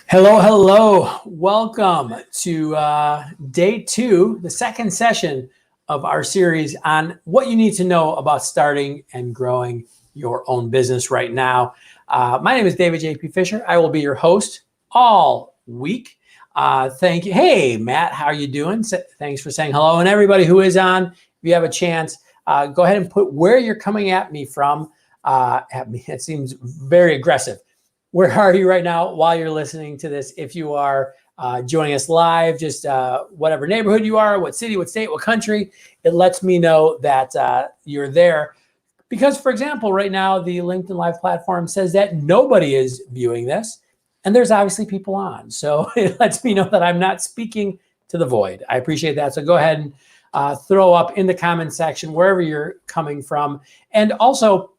Hello, hello. Welcome to day 2, the second session of our series on what you need to know about starting and growing your own business right now. My name is David J.P. Fisher. I will be your host all week. Thank you. Hey, Matt, how are you doing? Thanks for saying hello. And everybody who is on, if you have a chance, go ahead and put where you're coming at me from. It seems very aggressive. Where are you right now while you're listening to this? If you are joining us live, just whatever neighborhood you are, what city, what state, what country, it lets me know that you're there. Because, for example, right now, the LinkedIn Live platform says that nobody is viewing this, and there's obviously people on. So it lets me know that I'm not speaking to the void. I appreciate that. So go ahead and throw up in the comment section wherever you're coming from. And also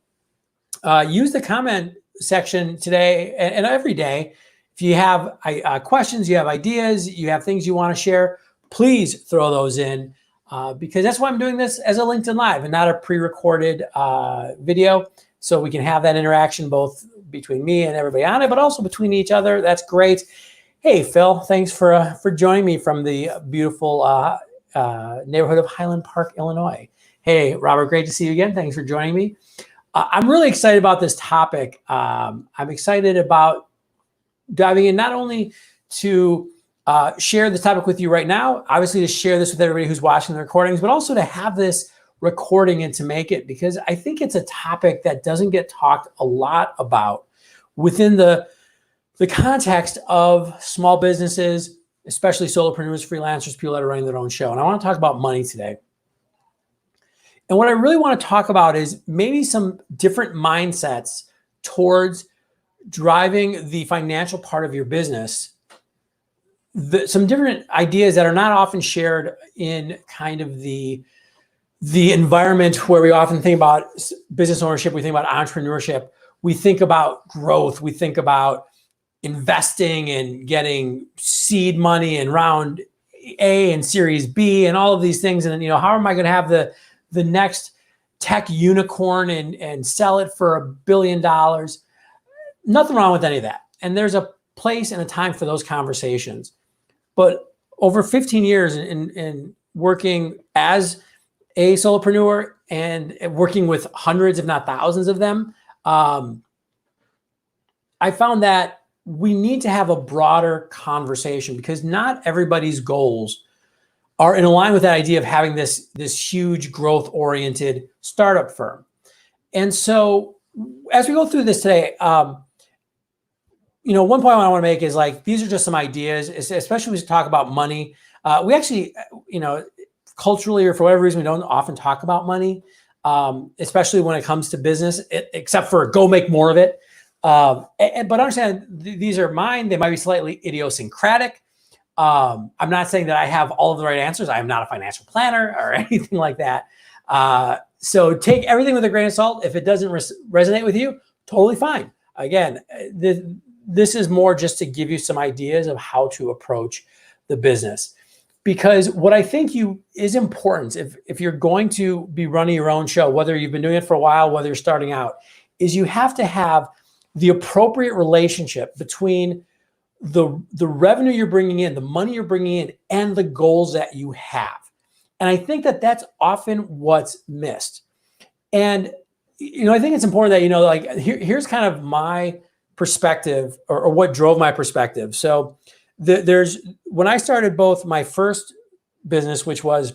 use the comment section today and every day. If you have questions, you have ideas, you have things you want to share, please throw those in because that's why I'm doing this as a LinkedIn Live and not a pre-recorded video. So we can have that interaction both between me and everybody on it, but also between each other. That's great. Hey, Phil, thanks for joining me from the beautiful neighborhood of Highland Park, Illinois. Hey, Robert, great to see you again. Thanks for joining me. I'm really excited about this topic. I'm excited about diving in not only to share the topic with you right now, obviously to share this with everybody who's watching the recordings, but also to have this recording and to make it, because I think it's a topic that doesn't get talked a lot about within the context of small businesses, especially solopreneurs, freelancers, people that are running their own show. And I want to talk about money today. And what I really want to talk about is maybe some different mindsets towards driving the financial part of your business. Some different ideas that are not often shared in kind of the environment where we often think about business ownership, we think about entrepreneurship, we think about growth, we think about investing and getting seed money and round A and series B and all of these things. And then, how am I going to have the next tech unicorn and sell it for $1 billion? Nothing wrong with any of that. And there's a place and a time for those conversations. But over 15 years in working as a solopreneur and working with hundreds, if not thousands of them, I found that we need to have a broader conversation because not everybody's goals are in line with that idea of having this huge growth-oriented startup firm. And so as we go through this today, one point I want to make is these are just some ideas, especially when we talk about money. We actually, culturally or for whatever reason, we don't often talk about money, especially when it comes to business, except for go make more of it. But understand these are mine. They might be slightly idiosyncratic. I'm not saying that I have all of the right answers. I am not a financial planner or anything like that. So take everything with a grain of salt. If it doesn't resonate with you, totally fine. Again, this is more just to give you some ideas of how to approach the business. Because what I think is important if you're going to be running your own show, whether you've been doing it for a while, whether you're starting out, is you have to have the appropriate relationship between the revenue you're bringing in, the money you're bringing in, and the goals that you have. And I think that that's often what's missed. And, I think it's important that, here's kind of my perspective or what drove my perspective. So when I started both my first business, which was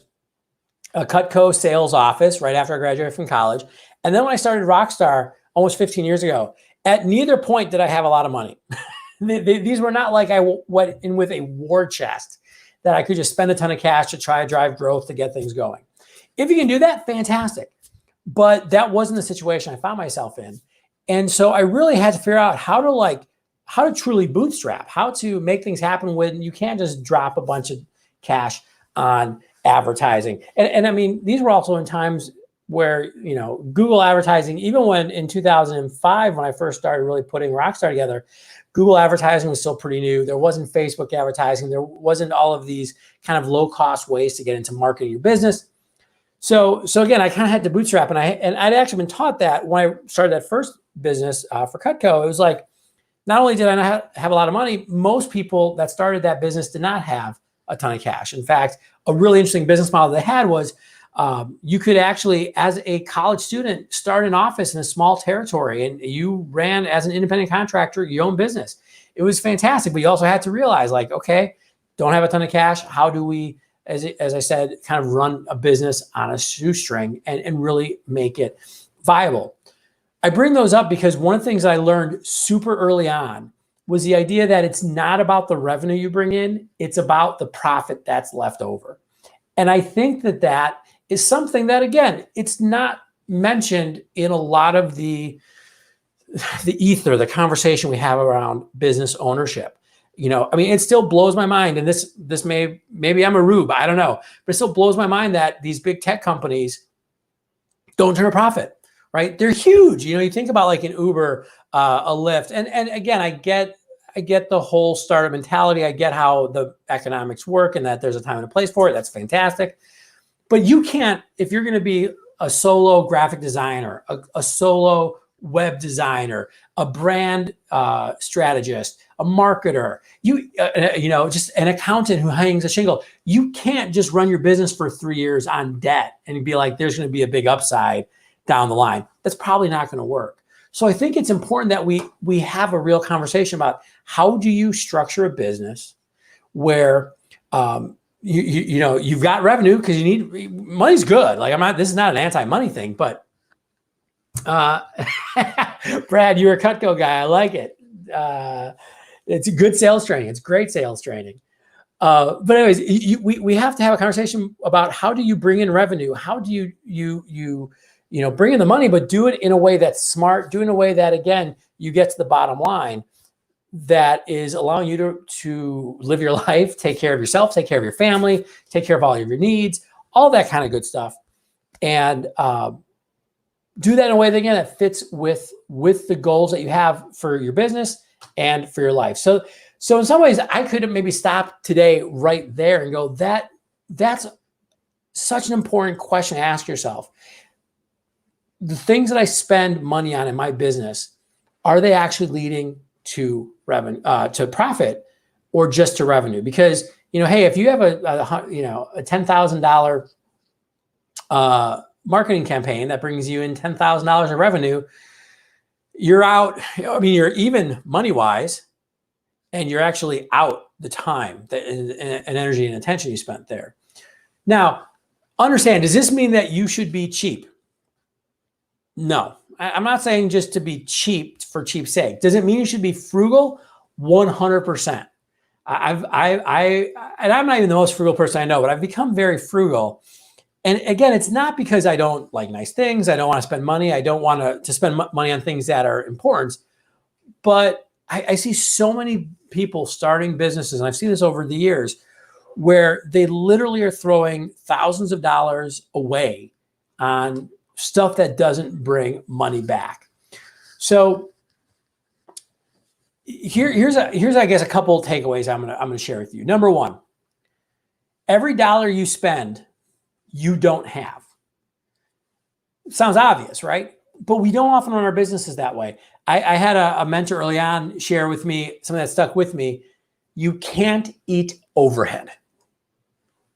a Cutco sales office right after I graduated from college, and then when I started Rockstar almost 15 years ago, at neither point did I have a lot of money. These were not like I went in with a war chest that I could just spend a ton of cash to try to drive growth to get things going. If you can do that, fantastic. But that wasn't the situation I found myself in. And so I really had to figure out how to truly bootstrap, how to make things happen when you can't just drop a bunch of cash on advertising. And I mean, these were also in times where, Google advertising, even when in 2005, when I first started really putting Rockstar together, Google advertising was still pretty new. There wasn't Facebook advertising. There wasn't all of these kind of low-cost ways to get into marketing your business. So again, I kind of had to bootstrap, and I'd actually been taught that when I started that first business for Cutco. It was like, not only did I not have a lot of money, most people that started that business did not have a ton of cash. In fact, a really interesting business model they had was you could actually, as a college student, start an office in a small territory, and you ran as an independent contractor your own business. It was fantastic, but you also had to realize, like, okay, don't have a ton of cash. How do we, as I said, kind of run a business on a shoestring and really make it viable? I bring those up because one of the things I learned super early on was the idea that it's not about the revenue you bring in, it's about the profit that's left over. And I think that that is something that, again, it's not mentioned in a lot of the ether, the conversation we have around business ownership. You know, I mean, it still blows my mind, and this maybe I'm a rube, I don't know, but it still blows my mind that these big tech companies don't turn a profit, right? They're huge. You know, you think about like an Uber, a Lyft, and again, I get the whole startup mentality. I get how the economics work and that there's a time and a place for it. That's fantastic. But you can't, if you're going to be a solo graphic designer, a solo web designer, a brand strategist, a marketer, you know, just an accountant who hangs a shingle, you can't just run your business for 3 years on debt and be like, there's going to be a big upside down the line. That's probably not going to work. So I think it's important that we have a real conversation about how do you structure a business where you know, you've got revenue, because you need money's good. Like, this is not an anti-money thing, but Brad, you're a Cutco guy. I like it. It's a good sales training. It's great sales training. But anyways, we have to have a conversation about how do you bring in revenue? How do you know, bring in the money, but do it in a way that's smart, do it in a way that, again, you get to the bottom line that is allowing you to live your life, take care of yourself, take care of your family, take care of all of your needs, all that kind of good stuff. And do that in a way that, again, that fits with the goals that you have for your business and for your life. So in some ways, I could maybe stop today right there and go, that's such an important question to ask yourself. The things that I spend money on in my business, are they actually leading to revenue, to profit, or just to revenue? Because, you know, hey, if you have a $10,000 marketing campaign that brings you in $10,000 of revenue, you're out. I mean, you're even money wise, and you're actually out the time and energy and attention you spent there. Now, understand, does this mean that you should be cheap? No, I'm not saying just to be cheap for cheap's sake. Does it mean you should be frugal? 100%. And I'm not even the most frugal person I know, but I've become very frugal. And again, it's not because I don't like nice things. I don't want to spend money. I don't want to spend money on things that are important. But I see so many people starting businesses, and I've seen this over the years, where they literally are throwing thousands of dollars away on stuff that doesn't bring money back. So here's I guess a couple of takeaways I'm gonna share with you. Number one, every dollar you spend, you don't have. It sounds obvious, right? But we don't often run our businesses that way. I had a mentor early on share with me something that stuck with me. You can't eat overhead.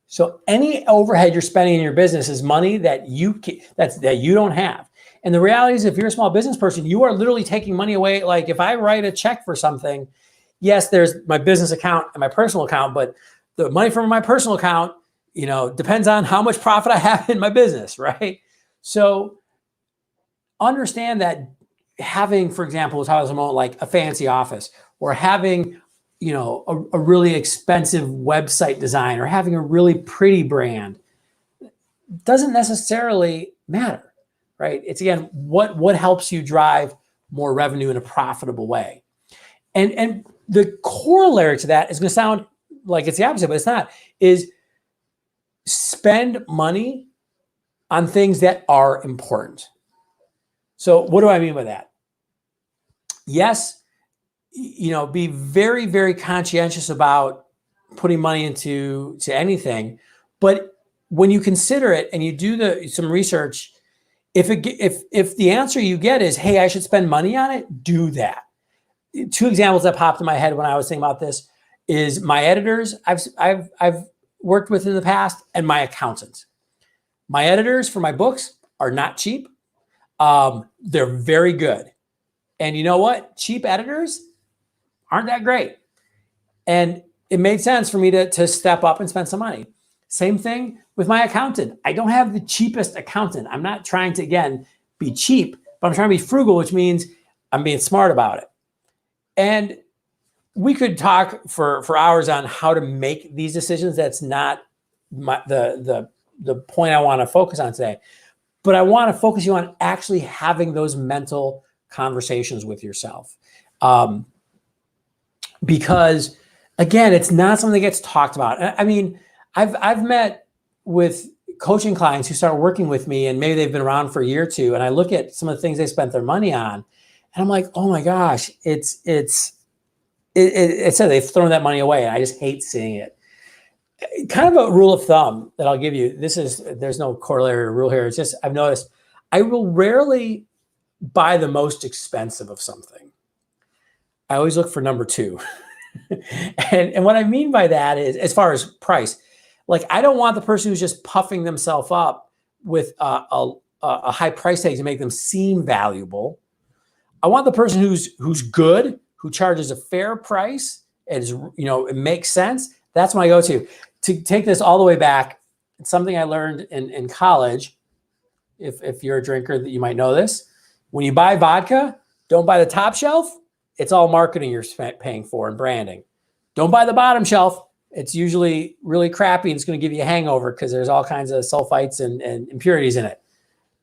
So any overhead you're spending in your business is money that you don't have. And the reality is, if you're a small business person, you are literally taking money away. Like, if I write a check for something, yes, there's my business account and my personal account, but the money from my personal account, you know, depends on how much profit I have in my business, right? So understand that having, for example, like a fancy office, or having, you know, a really expensive website design, or having a really pretty brand, doesn't necessarily matter, right? It's, again, what helps you drive more revenue in a profitable way. And the corollary to that is going to sound like it's the opposite, but it's not, is spend money on things that are important. So what do I mean by that? Yes, you know, be very, very conscientious about putting money into anything. But when you consider it and you do some research, if the answer you get is, hey, I should spend money on it, do that. two examples that popped in my head when I was thinking about this is my editors I've worked with in the past, and my accountants. My editors for my books are not cheap. They're very good. And you know what? Cheap editors aren't that great. And it made sense for me to step up and spend some money. Same thing with my accountant. I don't have the cheapest accountant. I'm not trying to, again, be cheap, but I'm trying to be frugal, which means I'm being smart about it. And we could talk for hours on how to make these decisions. That's not the point I want to focus on today. But I want to focus you on actually having those mental conversations with yourself. Because again, it's not something that gets talked about. I mean, I've met with coaching clients who start working with me, and maybe they've been around for a year or two, and I look at some of the things they spent their money on, and I'm like, oh my gosh, it's said they've thrown that money away, and I just hate seeing it. Kind of a rule of thumb that I'll give you. There's no corollary rule here. It's just, I've noticed I will rarely buy the most expensive of something. I always look for number two. And what I mean by that is, as far as price, like I don't want the person who's just puffing themselves up with a high price tag to make them seem valuable. I want the person who's good, who charges a fair price, and is, it makes sense. That's my go-to. To take this all the way back, it's something I learned in college. If you're a drinker, that you might know this. When you buy vodka, don't buy the top shelf. It's all marketing you're paying for and branding. Don't buy the bottom shelf. It's usually really crappy and it's going to give you a hangover because there's all kinds of sulfites and impurities in it.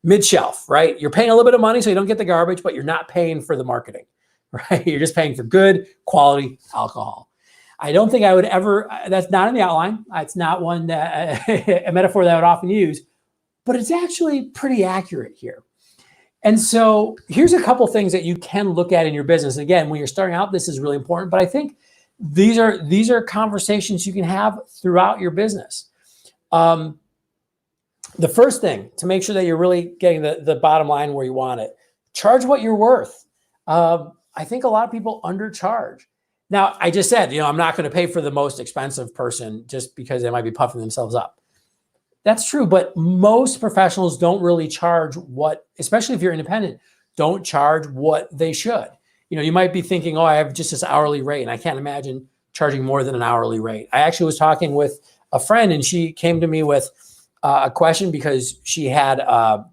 Mid shelf, right? You're paying a little bit of money so you don't get the garbage, but you're not paying for the marketing, right? You're just paying for good quality alcohol. I don't think I would ever, that's not in the outline. It's not one that, a metaphor that I would often use, but it's actually pretty accurate here. And so here's a couple things that you can look at in your business. Again, when you're starting out, this is really important, but I think these are conversations you can have throughout your business. The first thing, to make sure that you're really getting the bottom line where you want it, charge what you're worth. I think a lot of people undercharge. Now, I just said, I'm not going to pay for the most expensive person just because they might be puffing themselves up. That's true, but most professionals don't really charge what, especially if you're independent, don't charge what they should. You might be thinking, oh, I have just this hourly rate, and I can't imagine charging more than an hourly rate. I actually was talking with a friend, and she came to me with a question because she had a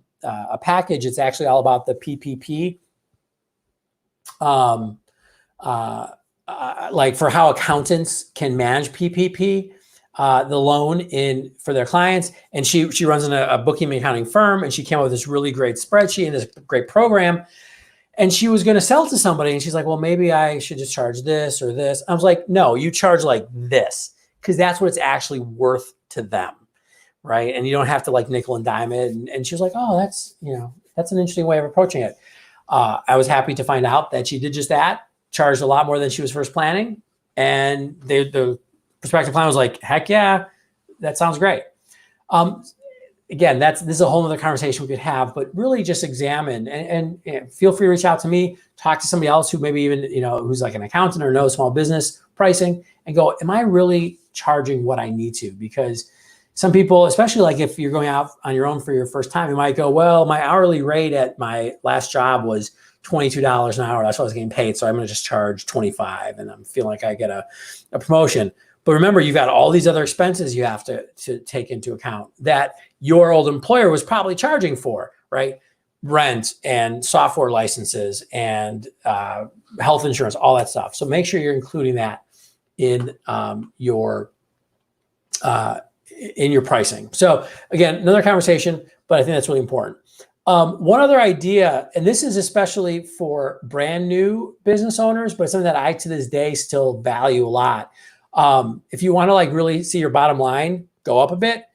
package. It's actually all about the PPP, like for how accountants can manage PPP. The loan for their clients. And she runs in a bookkeeping accounting firm, and she came up with this really great spreadsheet and this great program. And she was going to sell to somebody. And she's like, well, maybe I should just charge this or this. I was like, no, you charge like this, because that's what it's actually worth to them. Right. And you don't have to like nickel and dime it. And she was like, oh, that's an interesting way of approaching it. I was happy to find out that she did just that, charged a lot more than she was first planning. And the prospective client was like, heck yeah, that sounds great. Again, this is a whole other conversation we could have, but really just examine and feel free to reach out to me, talk to somebody else who maybe even, who's like an accountant or knows small business pricing, and go, am I really charging what I need to? Because some people, especially like if you're going out on your own for your first time, you might go, well, my hourly rate at my last job was $22 an hour. That's what I was getting paid. So I'm going to just charge $25 and I'm feeling like I get a promotion. But remember, you've got all these other expenses you have to take into account that your old employer was probably charging for, right? Rent and software licenses and health insurance, all that stuff. So make sure you're including that in your pricing. So again, another conversation, but I think that's really important. One other idea, and this is especially for brand new business owners, but it's something that I to this day still value a lot. If you want to like really see your bottom line go up a bit,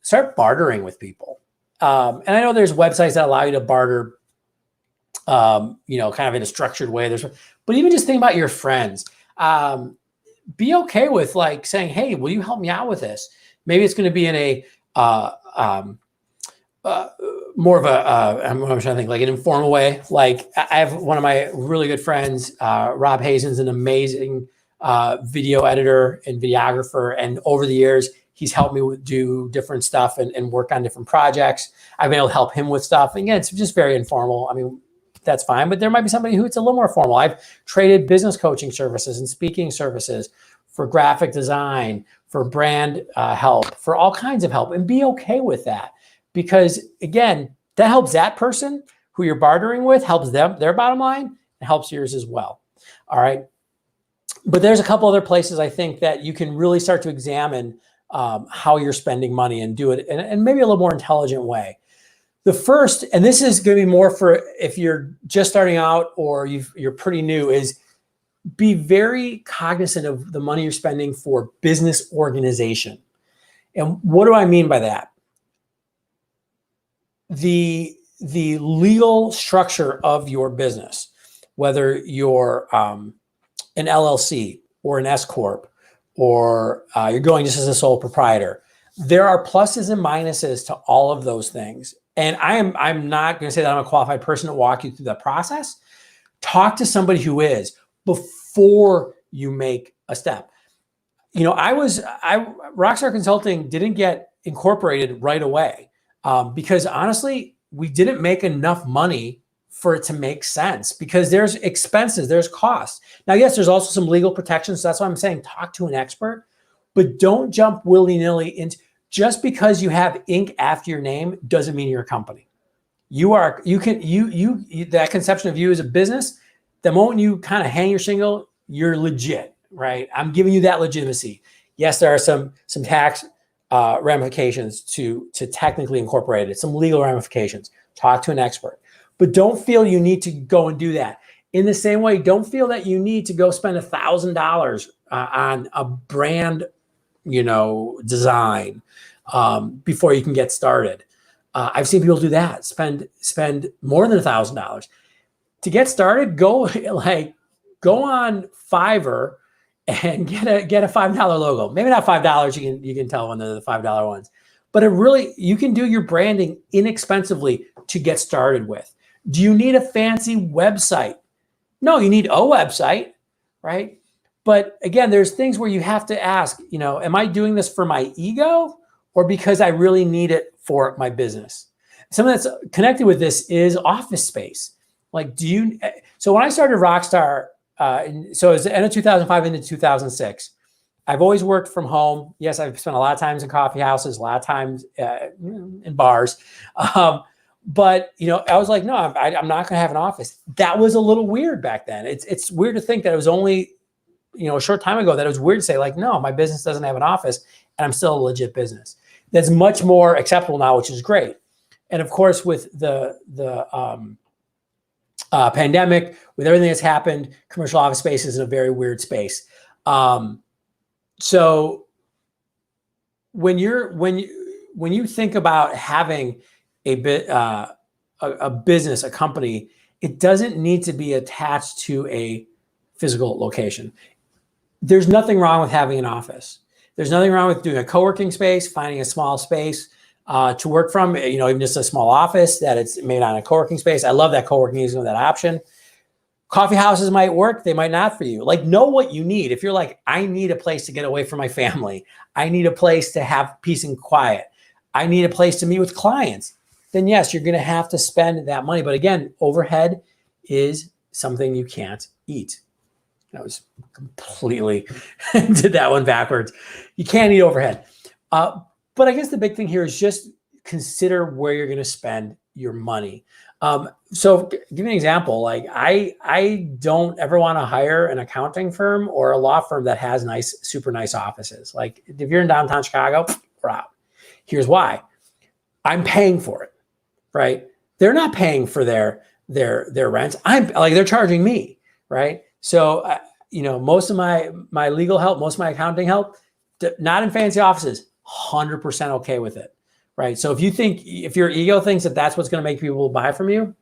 start bartering with people. And I know there's websites that allow you to barter, kind of in a structured way. But even just think about your friends. Be okay with like saying, hey, will you help me out with this? Maybe it's going to be in a more of I'm trying to think, like an informal way. Like I have one of my really good friends, Rob Hazen's an amazing video editor and videographer. And over the years, he's helped me do different stuff and work on different projects. I've been able to help him with stuff. Again, it's just very informal. I mean, that's fine, but there might be somebody who it's a little more formal. I've traded business coaching services and speaking services for graphic design, for brand help, for all kinds of help, and be okay with that. Because again, that helps that person who you're bartering with, helps them, their bottom line, and helps yours as well. All right. But there's a couple other places I think that you can really start to examine how you're spending money and do it in maybe a little more intelligent way. The first, and this is going to be more for if you're just starting out or you're pretty new, is be very cognizant of the money you're spending for business organization. And what do I mean by that? The legal structure of your business, whether you're an LLC or an S Corp, or you're going just as a sole proprietor, there are pluses and minuses to all of those things. And I'm not going to say that I'm a qualified person to walk you through that process. Talk to somebody who is before you make a step. You know, Rockstar Consulting didn't get incorporated right away because honestly, we didn't make enough money for it to make sense because there's expenses, there's costs. Now, yes, there's also some legal protections. So that's why I'm saying talk to an expert, but don't jump willy-nilly into just because you have ink after your name doesn't mean you're a company. That conception of you as a business, the moment you kind of hang your shingle, you're legit, right? I'm giving you that legitimacy. Yes, there are some tax ramifications to technically incorporate it, some legal ramifications. Talk to an expert. But don't feel you need to go and do that. In the same way, don't feel that you need to go spend $1,000 on a brand, design before you can get started. I've seen people do that. Spend more than $1,000 to get started. Go on Fiverr and get a $5 logo. Maybe not $5. You can tell when they're the $5 ones, but you can do your branding inexpensively to get started with. Do you need a fancy website? No, you need a website, right? But again, there's things where you have to ask, am I doing this for my ego or because I really need it for my business? Something that's connected with this is office space. So when I started Rockstar, so it was the end of 2005 into 2006, I've always worked from home. Yes, I've spent a lot of times in coffee houses, a lot of times in bars. But I was like, no, I'm not going to have an office. That was a little weird back then. It's weird to think that it was only, a short time ago that it was weird to say like, no, my business doesn't have an office and I'm still a legit business. That's much more acceptable now, which is great. And of course, with the pandemic, with everything that's happened, commercial office space is in a very weird space. So when you think about having a business, a company, it doesn't need to be attached to a physical location. There's nothing wrong with having an office. There's nothing wrong with doing a co-working space, finding a small space to work from, even just a small office that it's made on a co-working space. I love that co-working is that option. Coffee houses might work. They might not for you. Know what you need. If you're like, I need a place to get away from my family. I need a place to have peace and quiet. I need a place to meet with clients. Then yes, you're going to have to spend that money. But again, overhead is something you can't eat. I was completely did that one backwards. You can't eat overhead. But I guess the big thing here is just consider where you're going to spend your money. So give me an example. I don't ever want to hire an accounting firm or a law firm that has super nice offices. Like if you're in downtown Chicago, we're out. Here's why. I'm paying for it, right? They're not paying for their rent. They're charging me, right? So, most of my legal help, most of my accounting help, not in fancy offices, 100% okay with it, right? So if your ego thinks that that's what's going to make people buy from you,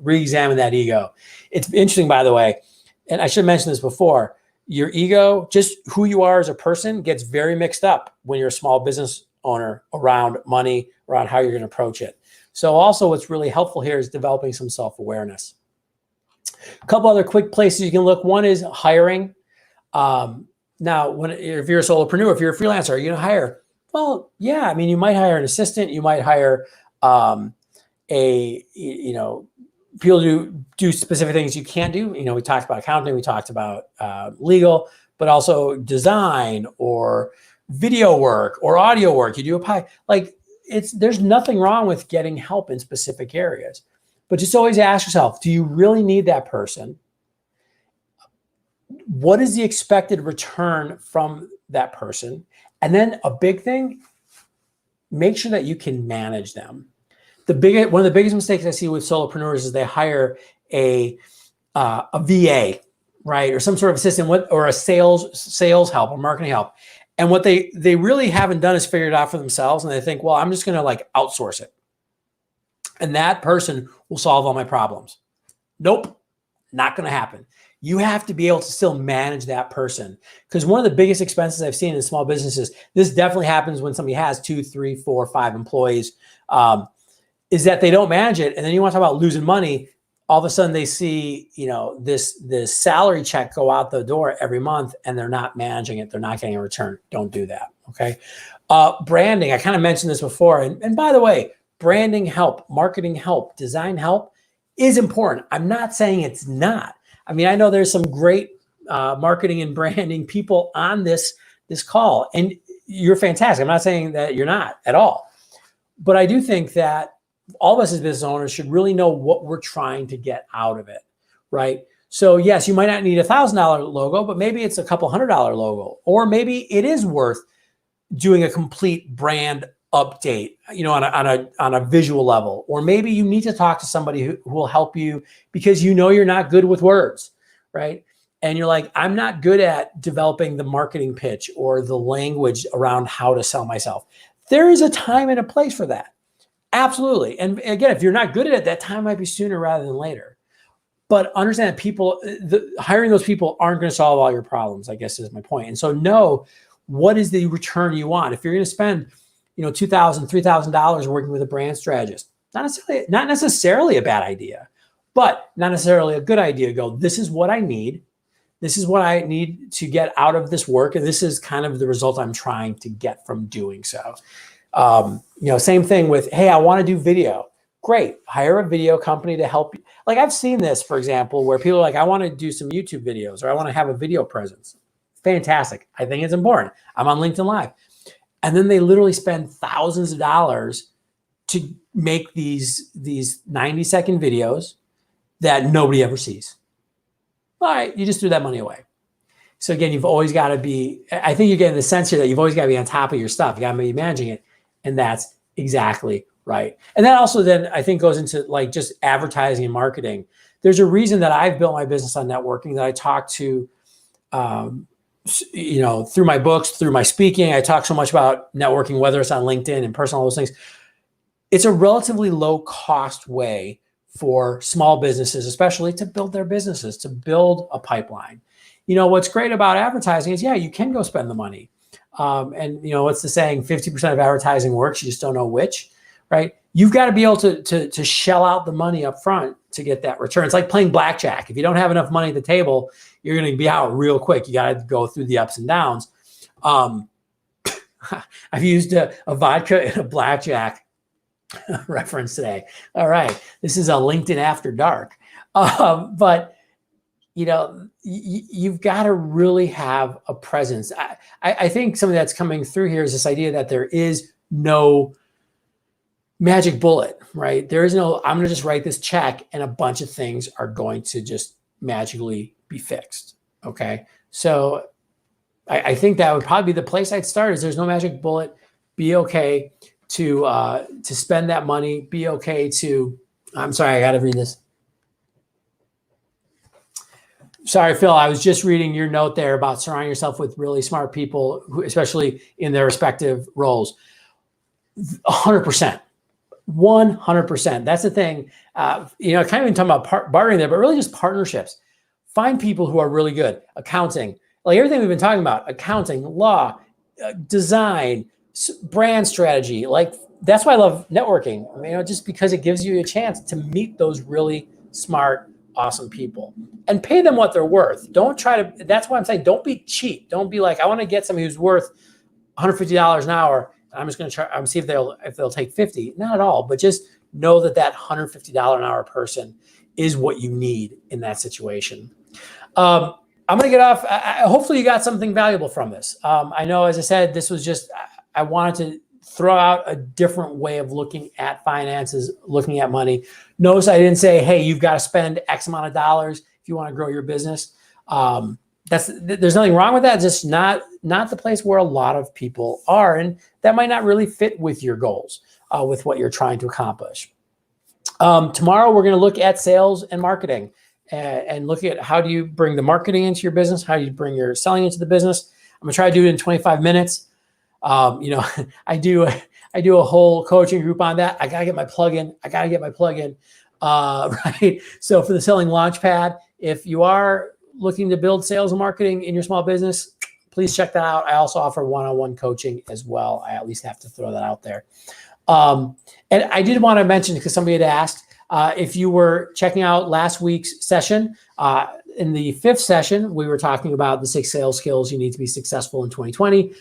re-examine that ego. It's interesting, by the way, and I should mention this before, your ego, just who you are as a person, gets very mixed up when you're a small business owner around money, around how you're going to approach it. So also what's really helpful here is developing some self-awareness. A couple other quick places you can look. One is hiring. Now, if you're a solopreneur, if you're a freelancer, are you going to hire? Well, yeah. I mean, you might hire an assistant. You might hire people do specific things you can't do. We talked about accounting. We talked about legal, but also design or video work or audio work. You do a pie. There's nothing wrong with getting help in specific areas, but just always ask yourself, do you really need that person? What is the expected return from that person? And then a big thing, make sure that you can manage them. One of the biggest mistakes I see with solopreneurs is they hire a VA, right, or some sort of assistant, or a sales help or marketing help, and what they really haven't done is figured it out for themselves, and they think, well, I'm just going to outsource it, and that person will solve all my problems. Nope, not going to happen. You have to be able to still manage that person, because one of the biggest expenses I've seen in small businesses, this definitely happens when somebody has 2, 3, 4, 5 employees. Is that they don't manage it. And then you want to talk about losing money. All of a sudden they see, this salary check go out the door every month and they're not managing it. They're not getting a return. Don't do that. Okay. Branding. I kind of mentioned this before. And by the way, branding help, marketing help, design help is important. I'm not saying it's not. I mean, I know there's some great marketing and branding people on this call, and you're fantastic. I'm not saying that you're not at all, but I do think that all of us as business owners should really know what we're trying to get out of it, right? So yes, you might not need $1,000 logo, but maybe it's a couple $100 logo, or maybe it is worth doing a complete brand update, on a visual level, or maybe you need to talk to somebody who will help you because you're not good with words, right? And you're like, I'm not good at developing the marketing pitch or the language around how to sell myself. There is a time and a place for that. Absolutely. And again, if you're not good at it, that time might be sooner rather than later. But understand that hiring those people aren't going to solve all your problems, I guess is my point. And so know what is the return you want. If you're going to spend, $2,000, $3,000 working with a brand strategist, not necessarily a bad idea, but not necessarily a good idea to go, this is what I need. This is what I need to get out of this work. And this is kind of the result I'm trying to get from doing so. Same thing with, hey, I want to do video. Great. Hire a video company to help you. I've seen this, for example, where people are like, I want to do some YouTube videos, or I want to have a video presence. Fantastic. I think it's important. I'm on LinkedIn Live. And then they literally spend thousands of dollars to make these 90-second videos that nobody ever sees. All right. You just threw that money away. So again, you've always got to be, I think you're getting the sense here that you've always got to be on top of your stuff. You got to be managing it. And that's exactly right. And that also then I think goes into just advertising and marketing. There's a reason that I've built my business on networking, that I talk to, through my books, through my speaking. I talk so much about networking, whether it's on LinkedIn and personal, all those things. It's a relatively low cost way for small businesses, especially, to build their businesses, to build a pipeline. What's great about advertising is, you can go spend the money. And what's the saying? 50% of advertising works. You just don't know which, right? You've got to be able to shell out the money up front to get that return. It's like playing blackjack. If you don't have enough money at the table, you're going to be out real quick. You got to go through the ups and downs. I've used a vodka and a blackjack reference today. All right. This is a LinkedIn After Dark. But you've got to really have a presence. I think something that's coming through here is this idea that there is no magic bullet, right? There is no, I'm going to just write this check and a bunch of things are going to just magically be fixed. Okay. So I think that would probably be the place I'd start. Is there's no magic bullet. Be okay to spend that money. Be okay to, I'm sorry, I got to read this. Sorry, Phil, I was just reading your note there about surrounding yourself with really smart people, who, especially in their respective roles. 100%. 100%. That's the thing. Kind of even talking about bartering there, but really just partnerships. Find people who are really good. Accounting, like everything we've been talking about, accounting, law, design, brand strategy. Like, that's why I love networking. I mean, just because it gives you a chance to meet those really smart, awesome people and pay them what they're worth. Don't try to, that's why I'm saying, don't be cheap. Don't be like, I want to get somebody who's worth $150 an hour. I'm just going to try, I'm see if they'll take 50. Not at all, but just know that that $150 an hour person is what you need in that situation. I'm going to get off. Hopefully you got something valuable from this. I know, as I said, this was just, I wanted to throw out a different way of looking at finances, looking at money. Notice I didn't say, hey, you've got to spend X amount of dollars if you want to grow your business. There's nothing wrong with that. It's just not the place where a lot of people are. And that might not really fit with your goals, with what you're trying to accomplish. Tomorrow, we're going to look at sales and marketing and look at how do you bring the marketing into your business? How do you bring your selling into the business? I'm going to try to do it in 25 minutes. I do a whole coaching group on that. I got to get my plugin. Right. So for the Selling Launchpad, if you are looking to build sales and marketing in your small business, please check that out. I also offer one-on-one coaching as well. I at least have to throw that out there. And I did want to mention, because somebody had asked, if you were checking out last week's session, in the 5th session, we were talking about the 6 sales skills you need to be successful in 2020.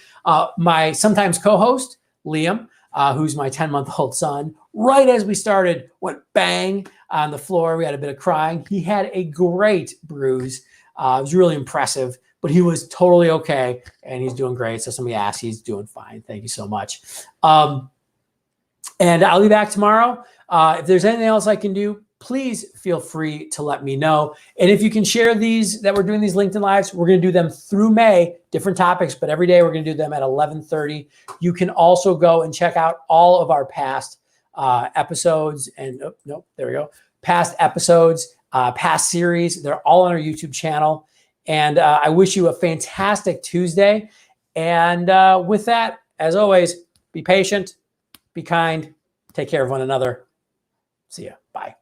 My sometimes co-host, Liam, who's my 10-month-old son, right as we started, went bang on the floor. We had a bit of crying. He had a great bruise. It was really impressive, but he was totally okay, and he's doing great. So somebody asked, he's doing fine. Thank you so much. And I'll be back tomorrow. If there's anything else I can do, please feel free to let me know. And if you can share these, that we're doing these LinkedIn Lives, we're going to do them through May, different topics, but every day we're going to do them at 11:30. You can also go and check out all of our past episodes and, there we go, past episodes, past series. They're all on our YouTube channel. And I wish you a fantastic Tuesday. And with that, as always, be patient, be kind, take care of one another. See ya. Bye.